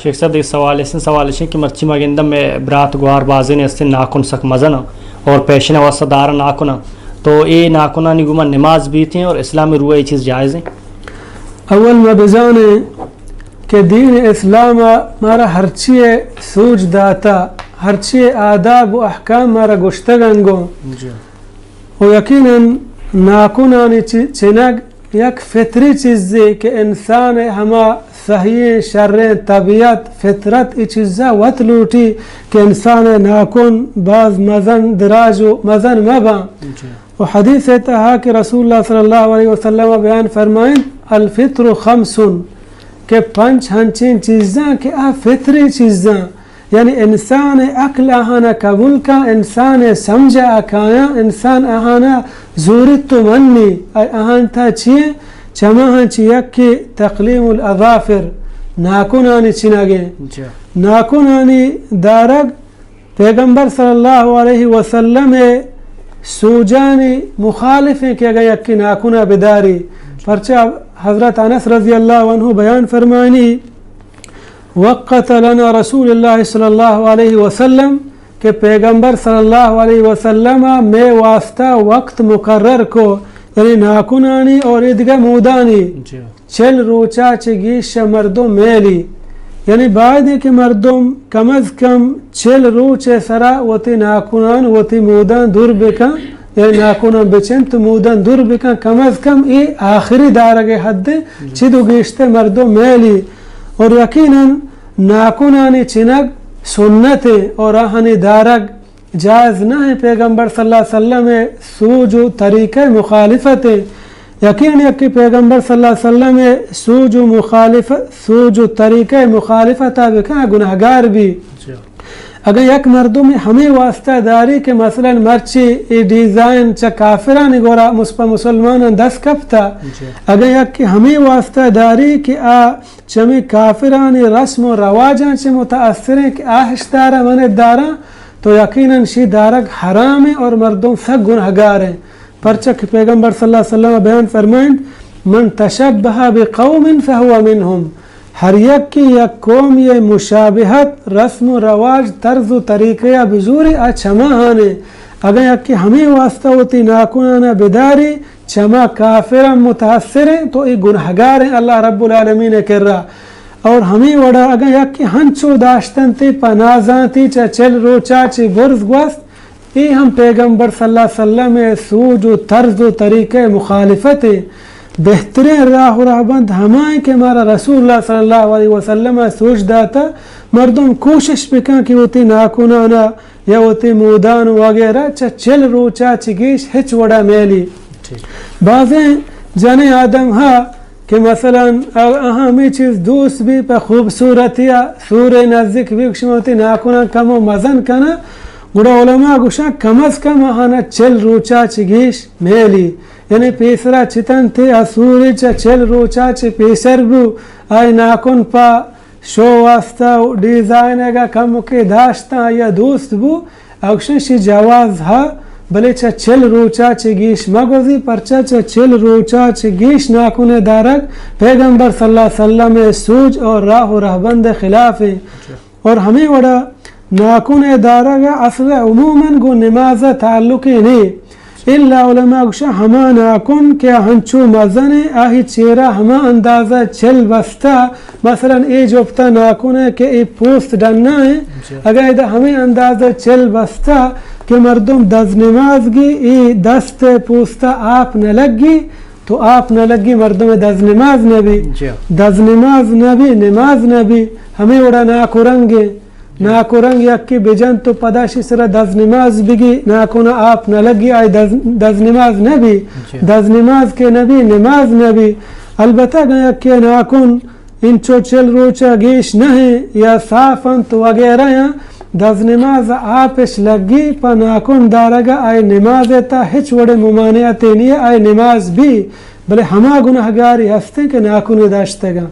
شیخ صاحب ایک سوال ہے کہ مرچی مگندم میں برات گوار بازی نے اس ناخن سک مزن اور پیشن واسطہ دار ناخنا تو یہ ناخنا نگما نماز بھی تھیں اور اسلامی روح یہ چیز جائز ہے؟ اول میں بجانے کہ دین اسلام مارا ہرچی سوج داتا ہرچی آداب و احکام مارا گشتگنگو و یقیناً ناخنانی چنگ یک فطری چیز ہے کہ انسان ہما صحیح شر طبیعت فطرت ای چیزا وط لوٹی کہ انسان ناخن باز مزن دراج و مزن مبا و حدیث تہا کہ رسول اللہ صلی اللہ علیہ وسلم بیان فرمائیں الفطر خمسن کہ پنچ ہنچین چیزاں کہ فطری چیزاں یعنی انسان عقل آہانا قبول کا انسان سمجھا آکایا انسان آہانا زورت تو منی آہان تھا چیئے چما ہاں چیک کی تقلیم الاظافر ناکنانی چنگے ناکنانی دارگ پیغمبر صلی اللہ علیہ وسلم سوجانی مخالف ہیں کہ اگر یک کی ناکنا بداری پرچہ حضرت انس رضی اللہ عنہ بیان فرمانی وقت لنا رسول اللہ صلی اللہ علیہ وسلم کہ پیغمبر صلی اللہ علیہ وسلم میں واسطہ وقت مقرر کو یعنی ناکنانی اور ادگا مودانی 40 روچا چگیش مردم میلی یعنی بعد ہے کہ مردم کم از کم 40 روچ سرا وتی ناکنان وتی مودان دور بکن یعنی ناکنان بچن تو مودان دور بکن کم از کم ای آخری دارگ حد چیدو گیشتے مردم میلی اور یقیناً ناکنانی چنگ سنت اور آہنی دارگ جائز نہ ہے پیغمبر صلی اللہ علیہ وسلم سوج و طریقہ مخالفت یقین ہے کہ پیغمبر صلی اللہ علیہ وسلم سوج و طریقہ مخالفت بکا گناہگار بھی اگر یک مردم ہمیں واسطہ داری کہ مثلا مرچی ڈیزائن چا کافرانی گورا مسلمان دس کپتا اگر یک کہ ہمیں واسطہ داری کہ چمی کافرانی رسم و رواجان چے متاثر ہیں کہ آہشتارا من دارا تو یقیناً شی دارک حرام ہے اور مردم سب گناہگار ہیں پرچہ پیغمبر صلی اللہ علیہ وسلم بیان فرمائیں من تشبہ بقوم فہو منہم ہر یک کی یک قوم یہ مشابہت رسم و رواج طرز و طریقہ بزوری چما آنے اگر یک کی ہمیں واسطہ ہوتی ناکنانا بداری چما کافران متاثر ہیں تو یہ گناہگار ہیں اللہ رب العالمین کر رہا اور ہمیں وڑا اگر یک کی ہنچو داشتن تی پنازان تی چا 40 روچا چی برز گوست یہ ہم پیغمبر صلی اللہ علیہ وسلم سوج و طرز و طریقہ مخالفت بہترین راہ و راہبند ہمائیں کہ ہمارا رسول اللہ صلی اللہ علیہ وسلم سوچ داتا مردم کوشش بکن کہ ہوتی ناکنانا یا ہوتی مودان وغیرہ 40 روچا چگیش ہچ وڑا میلی بعضیں جن آدم ہاں کہ مثلا اہمی چیز دوست بھی پہ خوبصورتی سور نزدیک بھی کشموتی ناکنان کم و مزن کنا گوڑا علماء گوشا کم از کم آہانا 40 روچا چگیش میلی یعنی پیسرا چتن تھے سوری چا 40 روچا چی پیسر بو آئی ناکن پا شو واسطہ ڈیزائن اگا کم کے داشتا یا دوست بو اکشن شی جواز ہا بلے چا 40 روچا چی گیش مگوزی پرچا چا 40 روچا چی گیش ناکن دارک پیغمبر صلی اللہ علیہ وسلم سوج اور راہ و رہبند خلاف ہیں اور ہمیں وڑا ناکن دارک اصل عموماً گو نماز تعلقی نہیں اللہ علماء گوشا ہما ناکن کیا ہنچو مزن آہی چیرہ ہما اندازہ 40 بستا مثلا ای جبتا ناکن ہے کہ ای پوست ڈننا ہے اگر ایدہ ہمیں اندازہ 40 بستا کہ مردم دز نماز گی ای دست پوستا آپ نہ لگی تو آپ نہ لگی مردم دز نماز نبی دز نماز نبی نماز نبی ہمیں اڑا ناکرنگے ناکرنگ یک کی بجن تو پداشی سرا دز نماز بگی ناکونا آپ نہ لگی آئی دز نماز نبی دز نماز کے نبی نماز نبی البتہ گیا کہ ناکن انچو 40 روچا گیش نہیں یا صافنت وغیرہ دز نماز آپش لگی پا ناکن دارگا آئی نماز تا ہچ وڑے ممانعت نہیں آئی نماز بھی بلے ہما گناہگاری ہستے کہ ناکن داشتے گا